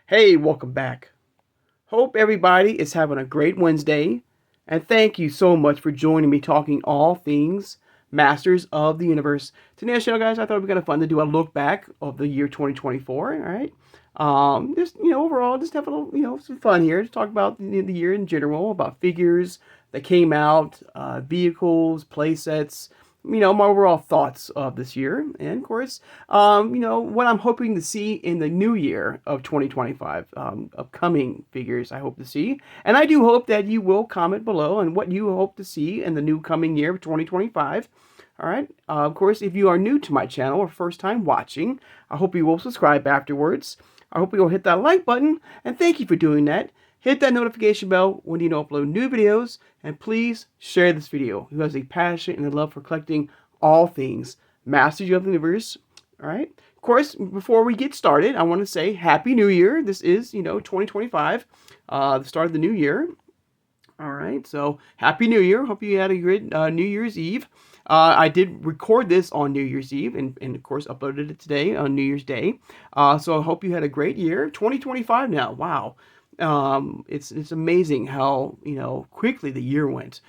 Hey, welcome back. Hope everybody is having a great Wednesday, and thank you so much for joining me talking all things Masters of the Universe. Today's show, guys, I thought it'd be kind of fun to do a look back of the year 2024. All right, just overall, just have a little, some fun here. Just talk about the year in general, about figures that came out, vehicles, play sets, my overall thoughts of this year, and of course, what I'm hoping to see in the new year of 2025, upcoming figures I hope to see. And I do hope that you will comment below on what you hope to see in the new coming year of 2025. All right. Of course, if you are new to my channel or first time watching, I hope you will subscribe afterwards. I hope you will hit that like button, and thank you for doing that. Hit that notification bell when you upload new videos, and please share this video. Who has a passion and a love for collecting all things Masters of the Universe. All right. Of course, before we get started, I want to say Happy New Year. This is, 2025, the start of the new year. All right. So Happy New Year. Hope you had a good New Year's Eve. I did record this on New Year's Eve and of course uploaded it today on New Year's Day. So I hope you had a great year. 2025 now. Wow. It's amazing how quickly the year went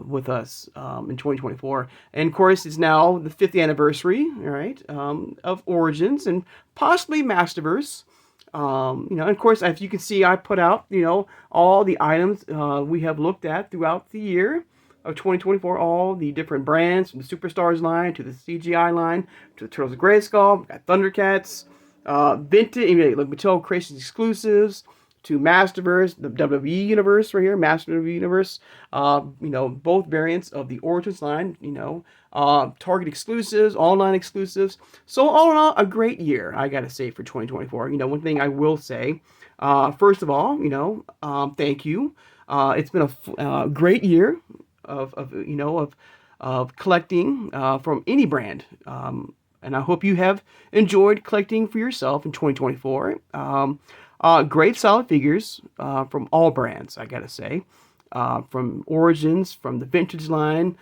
with us in 2024, and of course it's now the 5th anniversary, all right, of Origins and possibly Masterverse. And of course, as you can see, I put out all the items we have looked at throughout the year of 2024, all the different brands from the Superstars line to the CGI line to the Turtles of Grayskull, got Thundercats, vintage, like Mattel Creations exclusives, to Masterverse, the WWE Universe right here, Master of the Universe. Both variants of the Origins line. Target exclusives, online exclusives. So all in all, a great year, I gotta say, for 2024. One thing I will say, first of all, thank you. It's been a great year of collecting from any brand. And I hope you have enjoyed collecting for yourself in 2024. Great solid figures from all brands, I gotta say. From Origins, from the vintage line,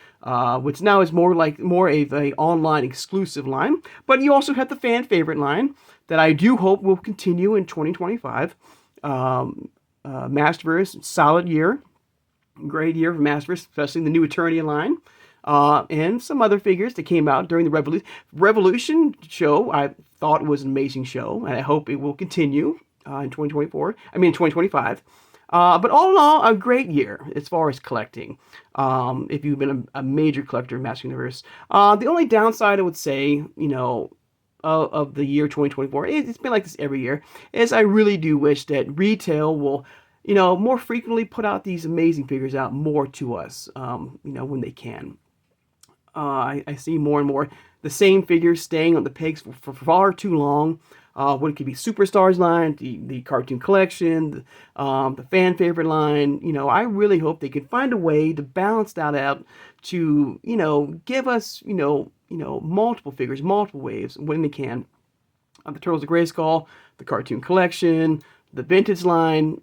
which now is more of a online exclusive line. But you also have the fan favorite line that I do hope will continue in 2025. Masterverse, solid year, great year for Masterverse, especially the new Eternia line. And some other figures that came out during the Revolution show. I thought it was an amazing show, and I hope it will continue in 2024. I mean, in 2025. But all in all, a great year as far as collecting. If you've been a major collector of Master Universe, the only downside I would say, of the year 2024, it's been like this every year, is I really do wish that retail will, more frequently put out these amazing figures out more to us, when they can. I see more and more the same figures staying on the pegs for far too long. What it could be Superstars line, the cartoon collection, the fan favorite line. I really hope they can find a way to balance that out to, give us, multiple figures, multiple waves when they can. The Turtles of Grayskull, the cartoon collection, the vintage line.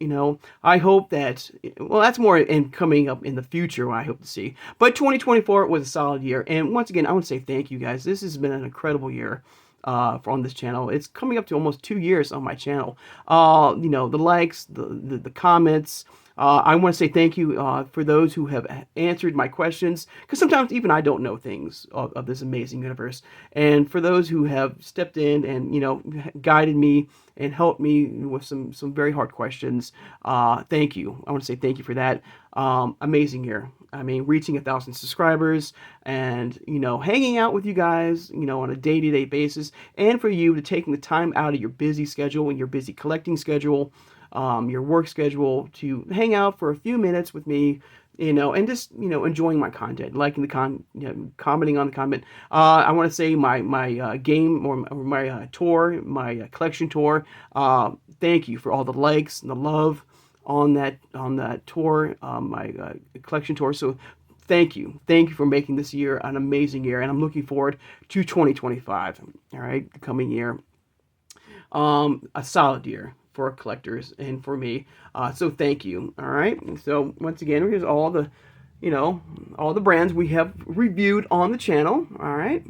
I hope that, well, that's more in coming up in the future, I hope to see. But 2024 was a solid year. And once again, I want to say thank you, guys. This has been an incredible year on this channel. It's coming up to almost 2 years on my channel. The likes, the comments. I want to say thank you for those who have answered my questions, because sometimes even I don't know things of this amazing universe. And for those who have stepped in and guided me and helped me with some very hard questions, thank you. I want to say thank you for that. Amazing year. I mean, reaching 1,000 subscribers and, hanging out with you guys, on a day-to-day basis, and for you to taking the time out of your busy schedule and your busy collecting schedule, your work schedule, to hang out for a few minutes with me, and just, enjoying my content, liking the commenting on the comment. I want to say my game or my tour, my collection tour. Thank you for all the likes and the love on that tour, my collection tour. So thank you for making this year an amazing year, and I'm looking forward to 2025. All right, the coming year, a solid year for collectors and for me. So thank you. All right. And so once again, here's all the all the brands we have reviewed on the channel. All right.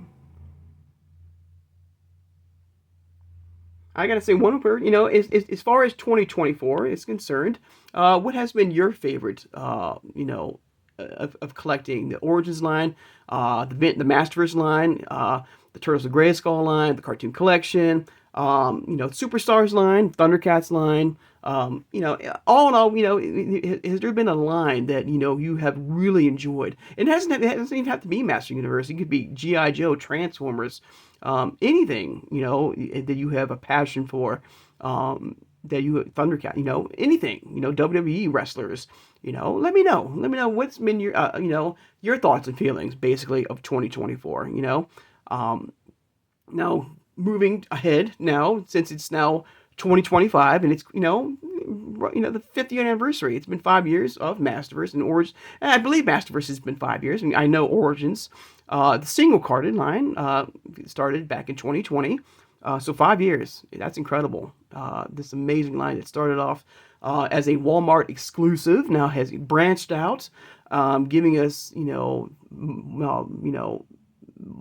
I gotta say one word. As far as 2024 is concerned, what has been your favorite? Of collecting the Origins line, the Masterverse line, the Turtles of Grayskull line, the Cartoon Collection, Superstars line, Thundercats line. All in all, has there been a line that you have really enjoyed? It doesn't even have to be Master Universe. It could be GI Joe, Transformers, anything that you have a passion for. That you Thundercat, anything, WWE wrestlers, let me know. Let me know what's been your thoughts and feelings basically of 2024. Um, Now moving ahead now, since it's now 2025 and it's the 50th anniversary. It's been 5 years of Masterverse and Origins. And I believe Masterverse has been 5 years. I know Origins, the single carded line, started back in 2020. So 5 years. That's incredible. This amazing line that started off as a Walmart exclusive now has branched out, giving us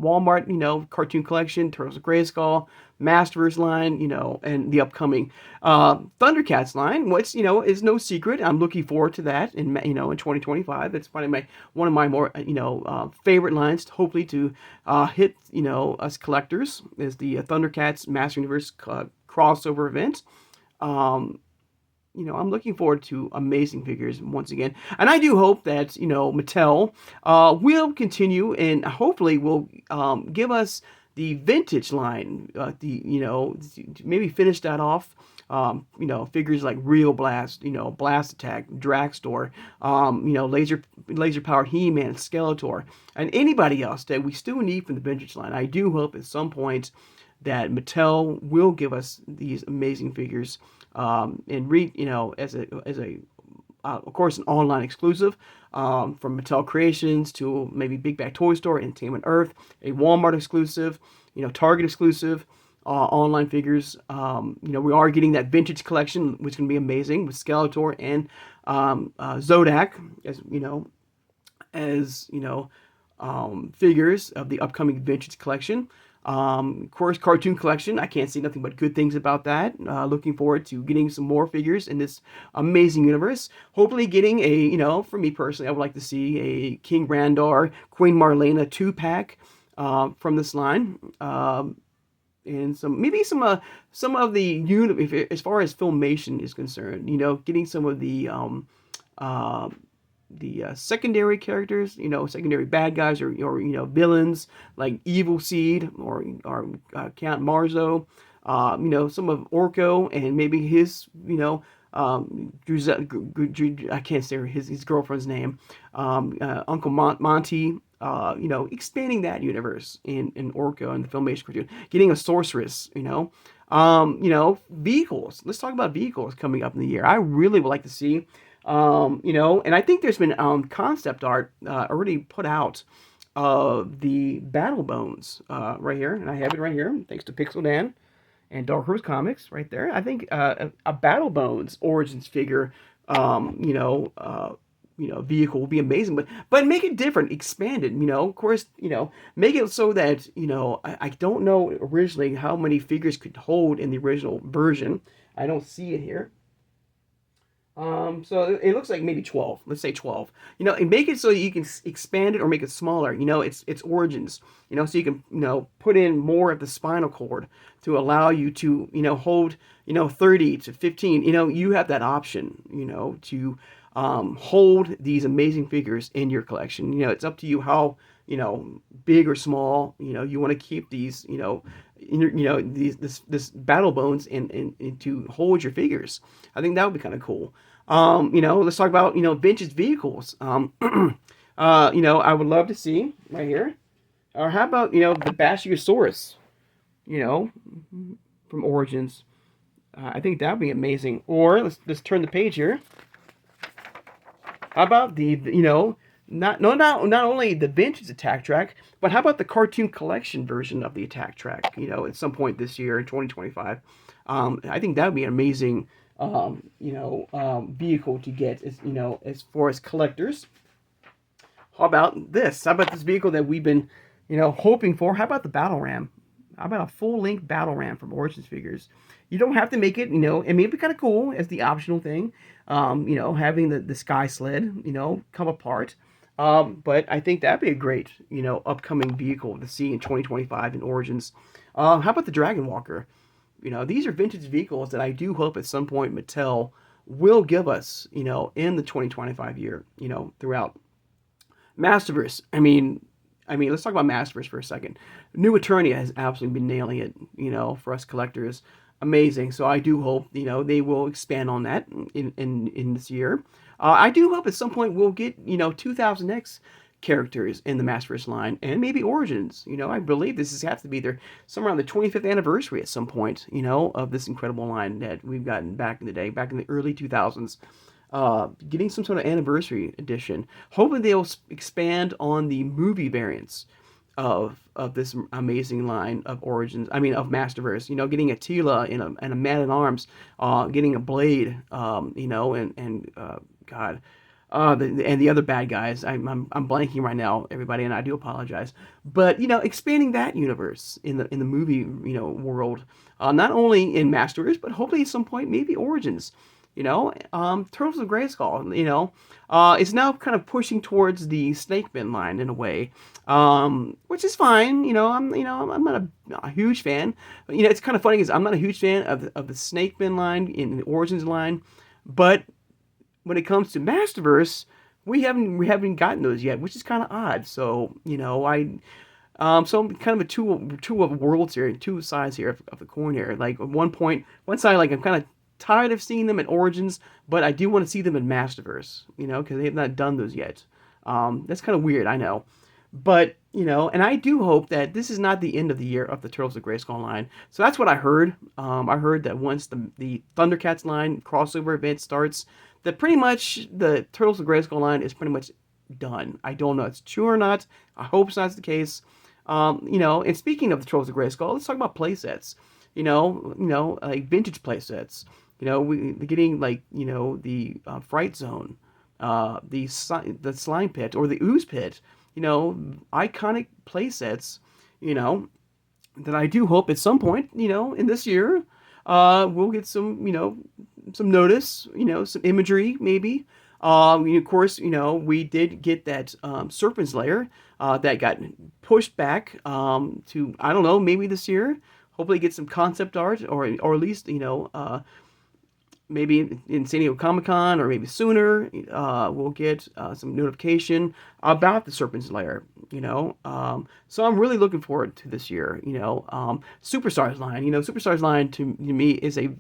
Walmart, Cartoon Collection, Turtles of Grayskull, Masterverse line, and the upcoming Thundercats line, which, is no secret. I'm looking forward to that in 2025. It's probably one of my more, favorite lines, hopefully to hit, us collectors, is the Thundercats Master Universe crossover event. Um, I'm looking forward to amazing figures once again. And I do hope that, Mattel will continue and hopefully will give us the vintage line, maybe finish that off. Figures like Real Blast, Blast Attack, Dragstore, laser powered He-Man, Skeletor, and anybody else that we still need from the vintage line. I do hope at some point that Mattel will give us these amazing figures, and read, as a of course an online exclusive, from Mattel Creations to maybe Big Bad Toy Store, Entertainment Earth, a Walmart exclusive, Target exclusive. Online figures. We are getting that vintage collection, which is going to be amazing with Skeletor and Zodak, as figures of the upcoming vintage collection. Of course, Cartoon Collection. I can't say nothing but good things about that. Looking forward to getting some more figures in this amazing universe. Hopefully, getting for me personally, I would like to see a King Randar, Queen Marlena 2-pack from this line. And some of the as far as Filmation is concerned, getting some of uh, the secondary characters, secondary bad guys or villains like Evil Seed or Count Marzo, some of Orko and maybe his, I can't say his girlfriend's name, Uncle Monty. Expanding that universe in Orko and the Filmation cartoon, getting a sorceress, vehicles. Let's talk about vehicles coming up in the year. I really would like to see, and I think there's been concept art already put out of the Battle Bones right here, and I have it right here, thanks to Pixel Dan and Dark Horse Comics right there. I think a Battle Bones Origins figure, vehicle will be amazing, but make it different, expanded, of course, make it so that, I don't know originally how many figures could hold in the original version. I don't see it here. So it looks like maybe 12. Let's say 12. And make it so you can expand it or make it smaller. It's Origins. So you can put in more of the spinal cord to allow you to hold 30 to 15. You have that option. To hold these amazing figures in your collection. It's up to you how big or small you want to keep these this Battle Bones and to hold your figures. I think that would be kind of cool. Let's talk about vintage vehicles. I would love to see right here. Or how about the Bashiosaurus, from Origins. I think that would be amazing. Or let's turn the page here. How about the not only the vintage Attack Track, but how about the Cartoon Collection version of the Attack Track? At some point this year in 2025. I think that would be an amazing vehicle to get as far as collectors. How about this? How about this vehicle that we've been hoping for? How about the Battle Ram? How about a full-length Battle Ram from Origins figures? You don't have to make it, it may be kind of cool as the optional thing, having the sky sled, come apart. But I think that'd be a great, upcoming vehicle to see in 2025 in Origins. How about the Dragon Walker? These are vintage vehicles that I do hope at some point Mattel will give us, in the 2025 year, throughout. Masterverse. Let's talk about Masterverse for a second. New Eternia has absolutely been nailing it, for us collectors. Amazing. So I do hope, they will expand on that in this year. I do hope at some point we'll get, 2000X characters in the Masterverse line and maybe Origins. I believe this has to be their somewhere around the 25th anniversary at some point, of this incredible line that we've gotten back in the day, back in the early 2000s. Getting some sort of anniversary edition. Hoping they'll expand on the movie variants of this amazing line of Origins. Of Masterverse. Getting a Tila and a Man at Arms, getting a Blade, and God. And the other bad guys, I'm blanking right now, everybody, and I do apologize. But expanding that universe in the movie world, not only in Masterverse, but hopefully at some point maybe Origins. Turtles of Grayskull, is now kind of pushing towards the Snakebin line in a way, which is fine. I'm not a huge fan. But, it's kind of funny because I'm not a huge fan of the Snakebin line in the Origins line, but when it comes to Masterverse, we haven't gotten those yet, which is kind of odd. So so I'm kind of a two of worlds here, two sides here of the coin here. Like at one side, like I'm kind of tired of seeing them at Origins, but I do want to see them in Masterverse, because they have not done those yet. That's kind of weird, I know. But, and I do hope that this is not the end of the year of the Turtles of Grayskull line. So that's what I heard. I heard that once the Thundercats line crossover event starts, that pretty much the Turtles of Grayskull line is pretty much done. I don't know if it's true or not. I hope it's not the case. And speaking of the Turtles of Grayskull, let's talk about playsets. Like vintage playsets. We're getting like the Fright Zone, the Slime Pit or the Ooze Pit. Iconic playsets. That I do hope at some point in this year, we'll get some notice. Some imagery maybe. Of course, we did get that Serpent's Lair that got pushed back to I don't know maybe this year. Hopefully, get some concept art or at least maybe in San Diego Comic-Con or maybe sooner, we'll get some notification about the Serpent's Lair, So I'm really looking forward to this year, Superstars line. Superstars line to me is a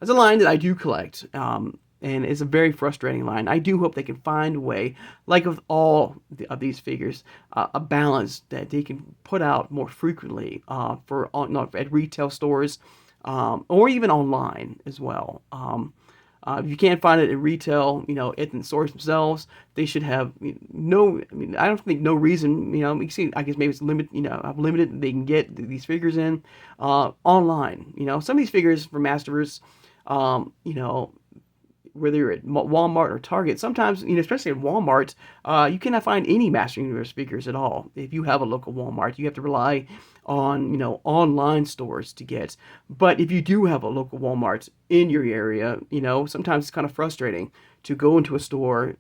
line that I do collect, and it's a very frustrating line. I do hope they can find a way, like with all of these figures, a balance that they can put out more frequently at retail stores, or even online as well. If you can't find it at retail, at the stores themselves, they should have no. I don't think no reason. You see, I guess maybe it's limited. They can get these figures in online. Some of these figures from Masterverse, whether you're at Walmart or Target, sometimes, especially at Walmart, you cannot find any Master Universe figures at all. If you have a local Walmart, you have to rely on, online stores to get. But if you do have a local Walmart in your area, sometimes it's kind of frustrating to go into a store,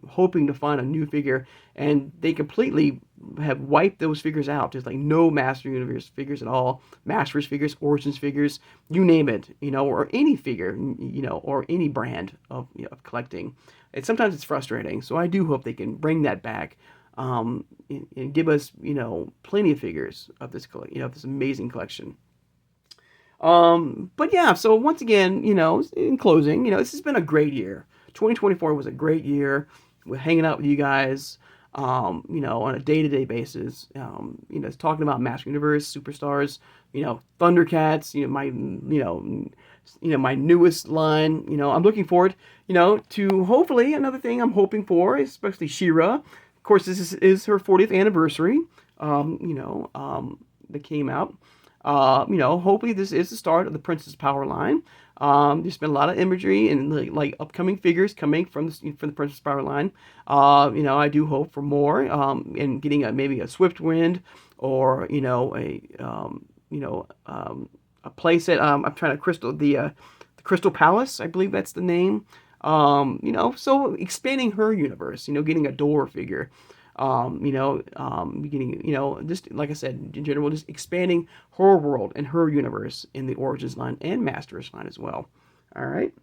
hoping to find a new figure, and they completely have wiped those figures out. There's like no Master Universe figures at all, Masters figures, Origins figures, you name it, or any figure, or any brand of collecting. Sometimes it's frustrating, so I do hope they can bring that back, and give us, plenty of figures of this, this amazing collection. But yeah, so once again, in closing, this has been a great year. 2024 was a great year with hanging out with you guys, on a day-to-day basis, talking about Master Universe, Superstars, Thundercats, my newest line, I'm looking forward, to hopefully another thing I'm hoping for, especially She-Ra. Of course, this is her 40th anniversary, that came out. Hopefully this is the start of the Princess Power line. There's been a lot of imagery and like upcoming figures coming from the Princess Power line. I do hope for more, and getting maybe a Swift Wind or a playset. I'm trying to the Crystal Palace, I believe that's the name. You know, so expanding her universe. You know, getting a door figure. Getting, you know, just like I said, in general, just expanding her world and her universe in the Origins line and Masters line as well. All right.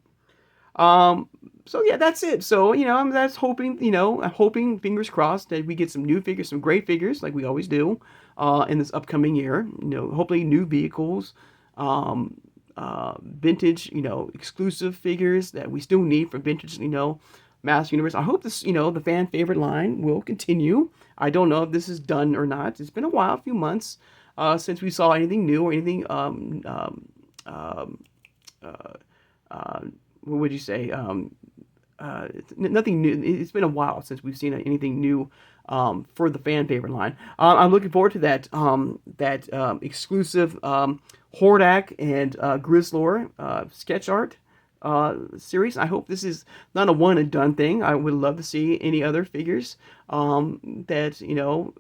Um, so yeah, that's it. So, you know, that's hoping, you know, I'm hoping, fingers crossed, that we get some new figures, some great figures, like we always do, in this upcoming year. You know, hopefully new vehicles, um, vintage, you know, exclusive figures that we still need for vintage, you know, Mass Universe. I hope this, you know, the fan favorite line will continue. I don't know if this is done or not. It's been a while, a few months, since we saw anything new or anything, um, uh, uh, what would you say? Nothing new. It's been a while since we've seen anything new for the fan favorite line. I'm looking forward to that exclusive Hordak and Grizzlor sketch art series. I hope this is not a one and done thing. I would love to see any other figures that, you know,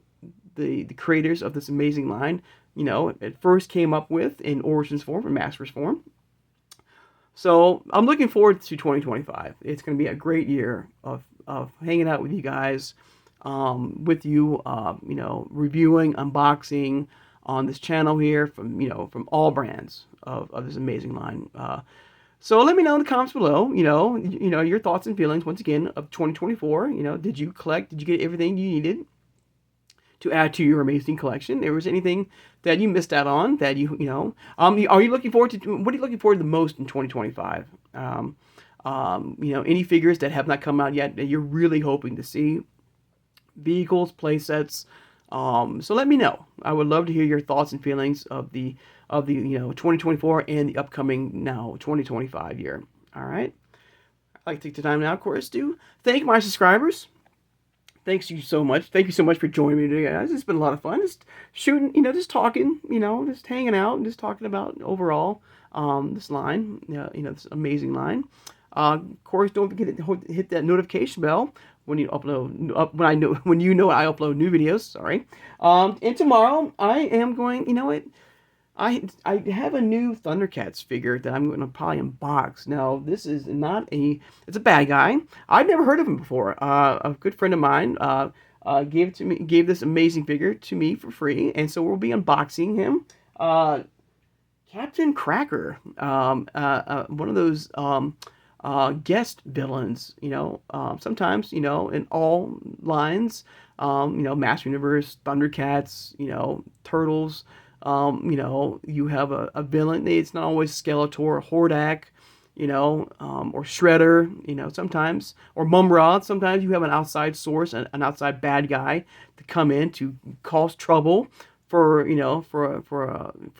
the creators of this amazing line, you know, at first came up with in Origins form or Masters form. So I'm looking forward to 2025. It's going to be a great year of hanging out with you guys, with you, you know, reviewing, unboxing on this channel here from, you know, from all brands of this amazing line. So let me know in the comments below, you know, your thoughts and feelings once again of 2024. You know, did you collect? Did you get everything you needed to add to your amazing collection? There was anything that you missed out on that you know, are you looking forward to, what are you looking forward to the most in 2025? You know, any figures that have not come out yet that you're really hoping to see, vehicles, play sets. So let me know. I would love to hear your thoughts and feelings of the you know, 2024 and the upcoming now 2025 year. All right. I'd like to take the time now, of course, to thank my subscribers. Thanks you so much. Thank you so much for joining me today, guys. It's been a lot of fun. Just shooting, you know, just talking, you know, just hanging out and just talking about overall this line, you know, this amazing line. Of course, don't forget to hit that notification bell when you upload, when you know I upload new videos. Sorry. And tomorrow I am going. You know what? I have a new Thundercats figure that I'm going to probably unbox. Now, this is not it's a bad guy. I've never heard of him before. A good friend of mine gave this amazing figure to me for free, and so we'll be unboxing him. Captain Cracker, one of those guest villains, you know, sometimes, you know, in all lines, you know, Master Universe, Thundercats, you know, Turtles. You know, you have a villain. It's not always Skeletor, Hordak, you know, or Shredder, you know, sometimes, or Mumra. Sometimes you have an outside source, an outside bad guy to come in to cause trouble for, you know, for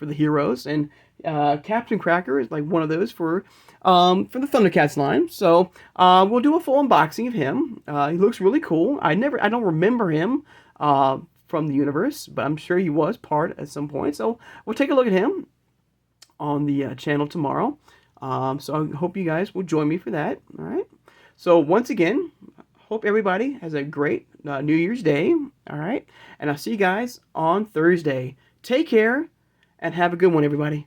the heroes. And Captain Cracker is like one of those for the Thundercats line. So we'll do a full unboxing of him. He looks really cool. I don't remember him from the universe, but I'm sure he was part at some point. So we'll take a look at him on the channel tomorrow. So I hope you guys will join me for that. All right. So once again, hope everybody has a great New Year's Day. All right. And I'll see you guys on Thursday. Take care and have a good one, everybody.